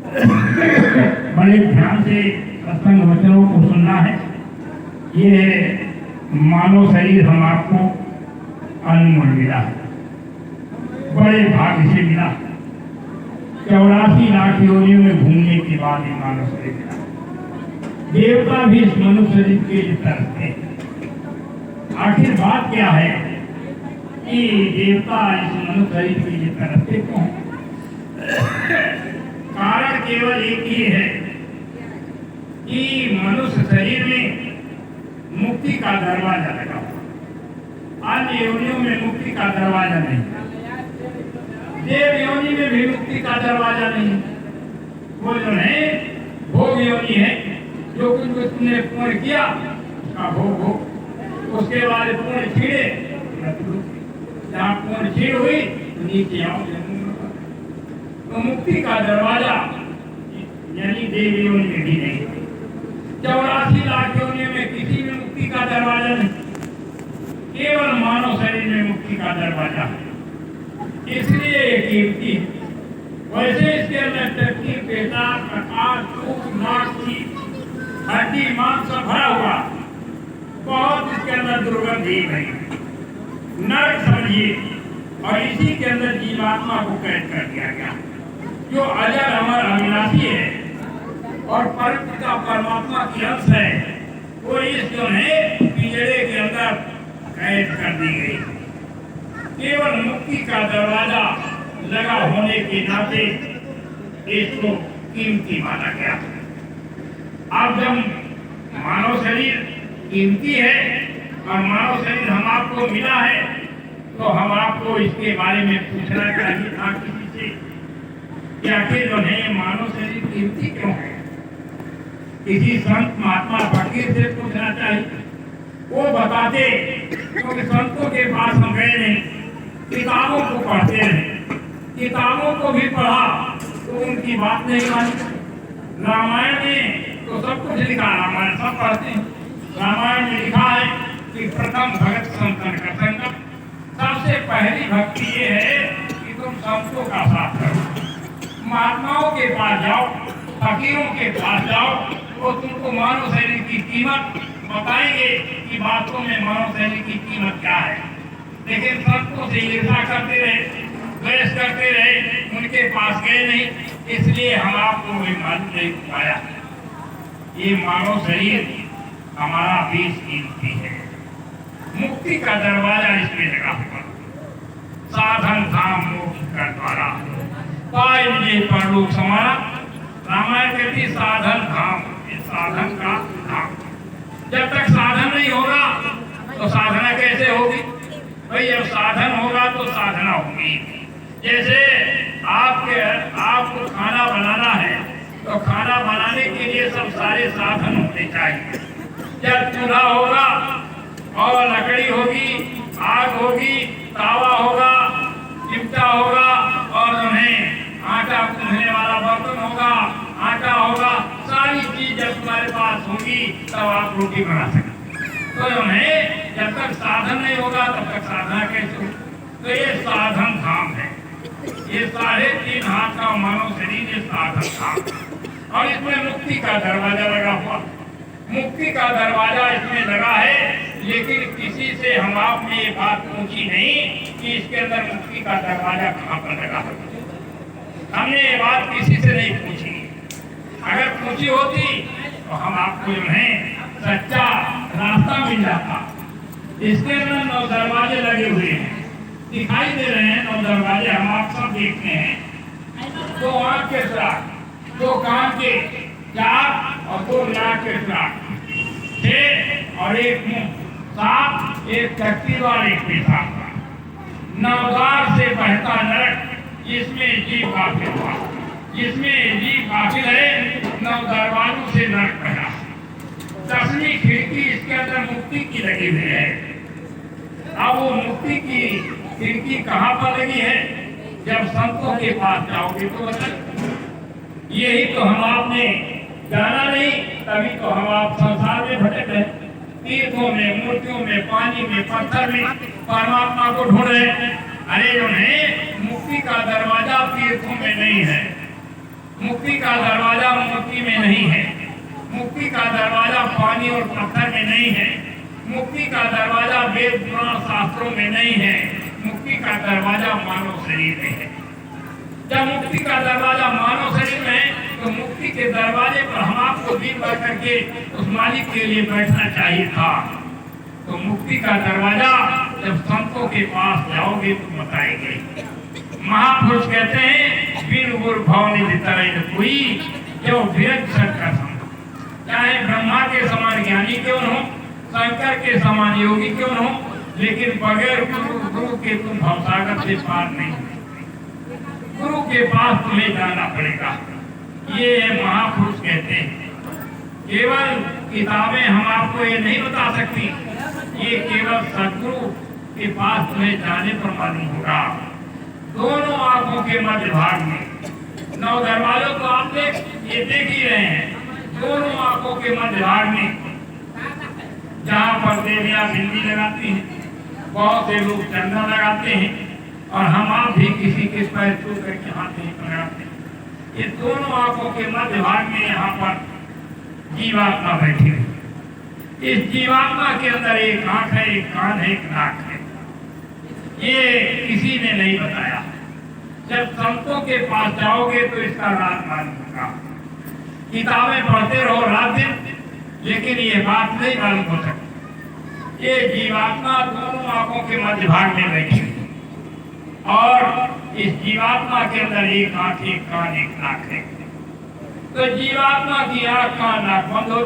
बड़े ध्यान से सत्संग वचनों को सुनना है। ये मानव शरीर हम आपको अनमोल मिला है, बड़े भाग्य से मिला। 84 लाख योनियों में घूमने के बाद ये मानव शरीर मिला। देवता भी इस मनुष्य शरीर के लिए तरसते हैं। आखिर बात क्या है कि देवता इस मनुष्य शरीर के लिए तरसते क्यों हैं? कारण केवल एक ही है कि मनुष्य शरीर में मुक्ति का दरवाजा लगा हुआ। अन्य योनियों में मुक्ति का दरवाजा नहीं, देव योनि में भी मुक्ति का दरवाजा नहीं। वो जो है भोग योनि है, जो कुछ तुमने पूर्ण किया उसका भोग हो, उसके बाद पूर्ण छीड़े, जहाँ पूर्ण छीड़ हुई नीचे आओ। तो मुक्ति का दरवाजा यानी देव योनि में भी नहीं। 84 लाख योनियों में किसी में मुक्ति का दरवाजा नहीं, केवल मानव शरीर में मुक्ति का दरवाजा है। इसलिए कीर्ति वैसे इसके अंदर टट्टी, पेशाब, प्रकाश, धूप, नाक, हड्डी, मांस सब भरा हुआ, बहुत इसके अंदर दुर्गंधी है, नरक समझिए। और इसी के अंदर जीवात्मा को कैद कर दिया गया, जो अजर अमर अविनाशी है और परम पिता परमात्मा की अंश है। वो इस जो है पिंजरे के अंदर कैद कर दी गई। केवल मुक्ति का दरवाजा लगा होने के नाते इसको कीमती माना गया। अब जब मानव शरीर कीमती है और मानव शरीर हम आपको मिला है, तो हम आपको इसके बारे में पूछना चाहिए था किसी से कि आखिर जो है मानव शरीर कीमती क्यों है। किसी संत महात्मा फकीर से पूछना चाहिए, वो बताते। क्योंकि संतों के पास हम गए नहीं, किताबों को पढ़ते रहे, किताबों को भी पढ़ा तो उनकी बात नहीं मानी। रामायण में तो सब कुछ लिखा, रामायण सब पढ़ते हैं। रामायण में लिखा है कि प्रथम भगत संतन का संगम, सबसे पहली भक्ति ये है कि तुम संतों का साथ करो। महात्माओं के पास जाओ, फकीरों के पास जाओ, वो तुमको मानव शरीर की कीमत बताएंगे कि वास्तव में मानव शरीर की कीमत क्या है। लेकिन संतों से ईर्ष्या करते रहे, द्वेष करते रहे, उनके पास गए नहीं, इसलिए हम आपको भी मालूम नहीं पाया। ये मानव शरीर हमारा बीस कीमती है। मुक्ति का दरवाजा इसमें लगा हुआ, साधन धाम मोक्ष का द्वारा पाए मुझे परलोक समारा। रामायण कहती साधन धाम, ये साधन का धाम। जब तक साधन नहीं होगा तो साधना कैसे होगी भाई? जब साधन होगा तो साधना होगी। जैसे आपको खाना बनाना है तो खाना बनाने के लिए सब सारे साधन होने चाहिए। जब चूल्हा होगा और लकड़ी होगी, आग होगी, तावा होगा, चिमटा होगा और उन्हें आटा गूंथने वाला बर्तन होगा, आटा होगा, सारी चीज जब तुम्हारे पास होगी तब आप रोटी बना सकते। तो उन्हें जब तक साधन नहीं होगा तब तक साधना कैसे होगी? तो ये साधन धाम है। ये 3.5 हाथ का मानव शरीर ये साधन धाम, और इसमें मुक्ति का दरवाजा लगा हुआ। मुक्ति का दरवाजा इसमें लगा है, लेकिन किसी से हम आपने ये बात पूछी नहीं कि इसके अंदर मुक्ति का दरवाजा कहाँ पर लगा है। हमने ये बात किसी से नहीं पूछी। अगर पूछी होती तो हम आपको जो है सच्चा रास्ता मिल जाता। इसके अंदर 9 दरवाजे लगे हुए हैं, दिखाई दे रहे हैं 9 दरवाजे, हम आप सब देखते हैं। 2 आंख के सुराख, 2 कान के 4 और 2 नाक के सुराख, 6 और 1 मुंह, 7, 1 चक्की और 1 पेशाब का। 9 द्वार से बहता नरक, जिसमें जीव काफिल हुआ, जिसमें जीव काफिल है 9 दरवाजों से नरक बना। 10वीं खिड़की इसके अंदर मुक्ति की लगी हुई है। अब वो मुक्ति की खिड़की कहाँ पर लगी है? जब संतों के पास जाओगे तो बताओ। यही तो हम आपने जाना नहीं, तभी तो हम आप संसार में भटक रहे, तीर्थों में, मूर्तियों में, पानी में, पत्थर में परमात्मा को ढूंढ रहे। अरे जो है मुक्ति का दरवाजा तीर्थों में नहीं है, मुक्ति का दरवाजा मूर्ति में नहीं है, मुक्ति का दरवाजा पानी और पत्थर में नहीं है, मुक्ति का दरवाजा वेद पुराण शास्त्रों में नहीं है, मुक्ति का दरवाजा मानव शरीर में है। जब मुक्ति का दरवाजा मानव शरीर में है तो मुक्ति के दरवाजे पर हम आपको दिन भर करके उस मालिक के लिए बैठना चाहिए था। तो मुक्ति का दरवाजा जब संतों के पास जाओगे तो बताएंगे। महापुरुष कहते हैं बिन गुरु भाव निधि तरह कोई जो विरज का संत, चाहे ब्रह्मा के समान ज्ञानी क्यों हो, शंकर के समान योगी क्यों हो, लेकिन बगैर गुरु के तुम भवसागर से पार नहीं। गुरु के पास तुम्हें जाना पड़ेगा। ये महापुरुष कहते हैं। केवल किताबें हम आपको ये नहीं बता सकती, ये केवल सदगुरु के पास तुम्हें जाने पर मालूम होगा। दोनों आंखों के मध्य भाग में 9 दरवाजों को आप ये देख ही रहे हैं। दोनों आंखों के मध्य भाग में जहाँ पर देवियां बिंदी लगाती हैं, बहुत से लोग चंदन लगाते हैं और हम आप भी किसी के पैर छू करके हाथ नहीं लगाते हैं। ये दोनों आंखों के मध्य भाग में यहाँ पर जीवात्मा बैठी है। इस जीवात्मा के अंदर एक आंख है, एक कान है, एक नाक है। ये किसी ने नहीं बताया। जब संतों के पास जाओगे तो इसका राज मालूम होगा। किताबें पढ़ते रहो रात दिन, लेकिन ये बात नहीं मालूम हो सकती। ये जीवात्मा दोनों आंखों के मध्य भाग में बैठी है और इस जीवात्मा के अंदर एक आंख, एक कान, एक नाक है। तो जीवात्मा की आंख, कान, नाक बंद हो,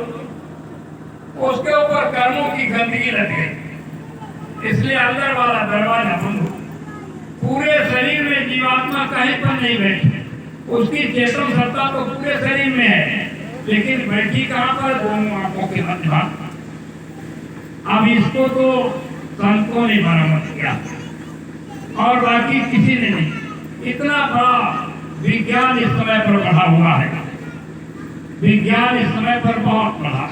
उसके ऊपर कर्मों की गंदगी लग गई, इसलिए अंदर वाला दरवाजा बंद हो। पूरे शरीर में जीवात्मा कहीं पर नहीं बैठी, उसकी चेतन सत्ता तो पूरे शरीर में है, लेकिन बैठी कहाँ पर? दोनों आंखों के मध्य भाग। अब इसको तो संतों ने बरामद किया और बाकी किसी ने नहीं। इतना बड़ा विज्ञान इस समय पर बढ़ा हुआ है, विज्ञान इस समय पर बहुत बढ़ा,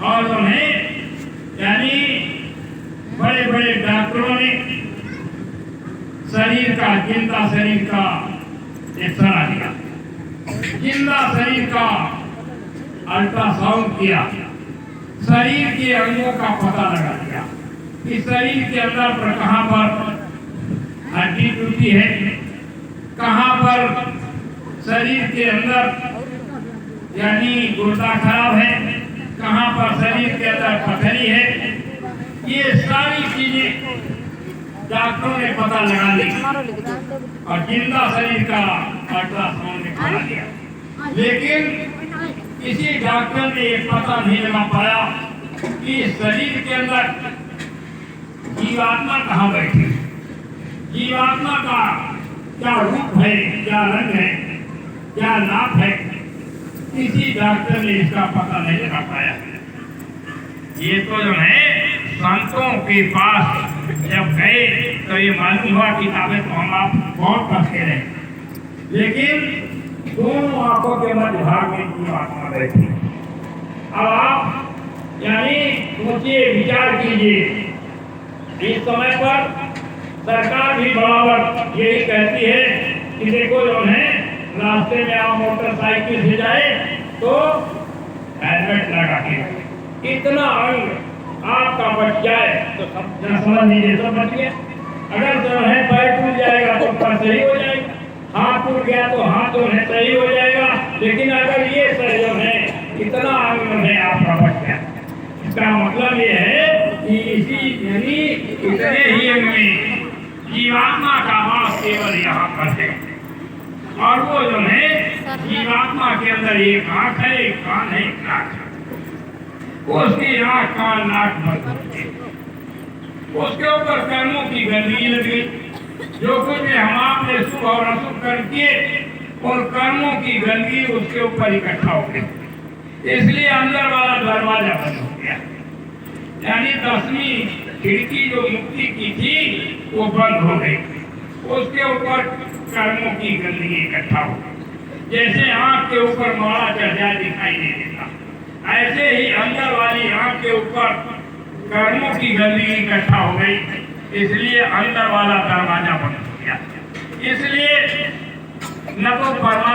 और उन्हें यानी बड़े बड़े डॉक्टरों ने शरीर का, जिंदा शरीर का एक्सरा लिया, जिंदा शरीर का अल्ट्रासाउंड किया, शरीर के अंगों का पता लगा दिया कि शरीर के अंदर पर कहां पर हड्डी टूटी है, कहां पर शरीर के अंदर यानी गुर्दा खराब है, कहां पर शरीर के अंदर पथरी है। ये सारी चीजें डॉक्टरों ने पता लगा ली और जिंदा शरीर का अल्ट्रासाउंड निकाल दिया। लेकिन किसी डॉक्टर ने ये पता नहीं लगा पाया कि शरीर के अंदर जीवात्मा कहाँ बैठी, जीवात्मा का क्या रूप है, क्या रंग है, क्या नाप है। किसी डॉक्टर ने इसका पता नहीं लगा पाया। ये तो जो है संतों के पास जब गए तो ये मालूम हुआ, किताबें तो हम आप बहुत पढ़ते रहे, लेकिन दोनों आंखों के मध्य भाग में जीवात्मा बैठी। अब आप यानी सोचिए, विचार कीजिए, इस समय पर सरकार भी बराबर यही कहती है कि देखो जो है रास्ते में आप मोटरसाइकिल से जाए तो हेलमेट लगा के, इतना अंग आपका बच जाए तो समझ लीजिए सब बच गया। अगर जो है पैर टूट जाएगा तो पैर सही हो जाएगा, हाथ टूट गया तो हाथ जो है सही हो जाएगा, लेकिन अगर ये सही जो है इतना अंग है आपका बच गया। इसका मतलब ये है कि इसी यानी इतने ही अंग में जीवात्मा का वास केवल यहाँ पर है, और वो जो है जीवात्मा के अंदर एक आंख है, एक कान है, एक नाक है। उसकी आंख, कान, नाक बंद हो गई, उसके ऊपर कर्मों की गंदगी लग गई। जो कुछ भी हम आपने शुभ और अशुभ कर्म किए, और कर्मों की गंदगी उसके ऊपर इकट्ठा हो गई, इसलिए अंदर वाला दरवाजा बंद हो गया। यानी 10वीं खिड़की जो मुक्ति की थी वो बंद हो गई, उसके ऊपर कर्मों की गंदगी इकट्ठा हो गई। जैसे आंख के ऊपर माला चढ़ जाए दिखाई नहीं देता, ऐसे ही अंदर वाली आंख के ऊपर कर्मों की गंदगी इकट्ठा हो गई, इसलिए अंदर वाला दरवाजा बंद हो गया। इसलिए न तो परमात्मा